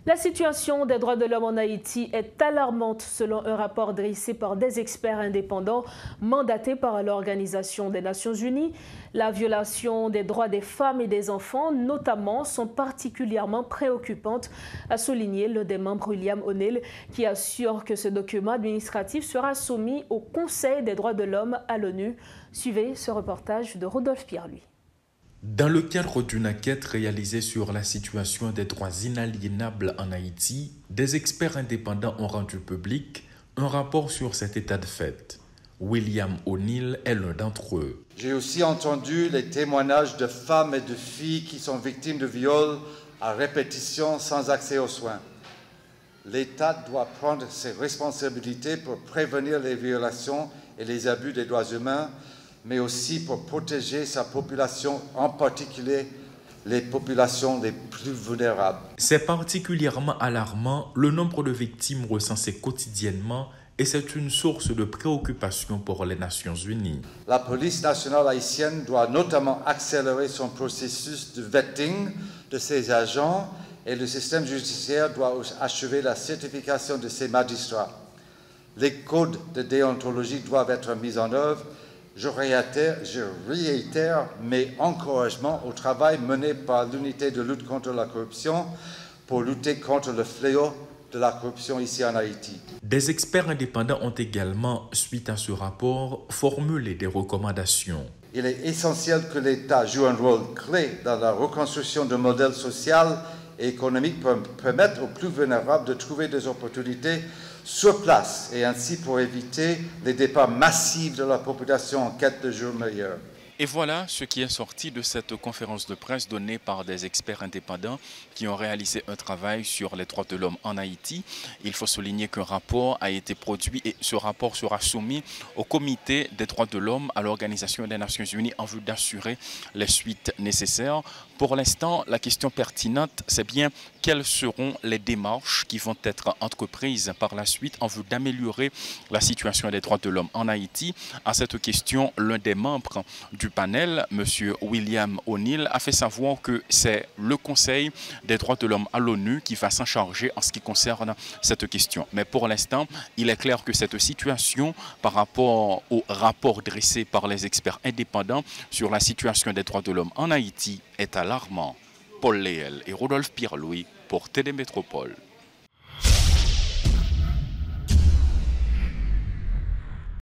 La situation des droits de l'homme en Haïti est alarmante selon un rapport dressé par des experts indépendants mandatés par l'Organisation des Nations Unies. La violation des droits des femmes et des enfants, notamment, sont particulièrement préoccupantes, a souligné l'un des membres William O'Neill, qui assure que ce document administratif sera soumis au Conseil des droits de l'homme à l'ONU. Suivez ce reportage de Rodolphe Pierre-Louis. Dans le cadre d'une enquête réalisée sur la situation des droits inaliénables en Haïti, des experts indépendants ont rendu public un rapport sur cet état de fait. William O'Neill est l'un d'entre eux. J'ai aussi entendu les témoignages de femmes et de filles qui sont victimes de viols à répétition sans accès aux soins. L'État doit prendre ses responsabilités pour prévenir les violations et les abus des droits humains, mais aussi pour protéger sa population, en particulier les populations les plus vulnérables. C'est particulièrement alarmant le nombre de victimes recensées quotidiennement et c'est une source de préoccupation pour les Nations Unies. La police nationale haïtienne doit notamment accélérer son processus de vetting de ses agents et le système judiciaire doit achever la certification de ses magistrats. Les codes de déontologie doivent être mis en œuvre. Je réitère mes encouragements au travail mené par l'unité de lutte contre la corruption pour lutter contre le fléau de la corruption ici en Haïti. Des experts indépendants ont également, suite à ce rapport, formulé des recommandations. Il est essentiel que l'État joue un rôle clé dans la reconstruction d'un modèle social et économique pour permettre aux plus vulnérables de trouver des opportunités sur place et ainsi pour éviter les départs massifs de la population en quête de jours meilleurs. Et voilà ce qui est sorti de cette conférence de presse donnée par des experts indépendants qui ont réalisé un travail sur les droits de l'homme en Haïti. Il faut souligner qu'un rapport a été produit et ce rapport sera soumis au Comité des droits de l'homme à l'Organisation des Nations Unies en vue d'assurer les suites nécessaires. Pour l'instant, la question pertinente, c'est bien quelles seront les démarches qui vont être entreprises par la suite en vue d'améliorer la situation des droits de l'homme en Haïti. À cette question, l'un des membres du panel, M. William O'Neill, a fait savoir que c'est le Conseil des droits de l'homme à l'ONU qui va s'en charger en ce qui concerne cette question. Mais pour l'instant, il est clair que cette situation, par rapport au rapport dressé par les experts indépendants sur la situation des droits de l'homme en Haïti, est alarmant. Paul Léel et Rodolphe Pierre-Louis pour TD Métropole.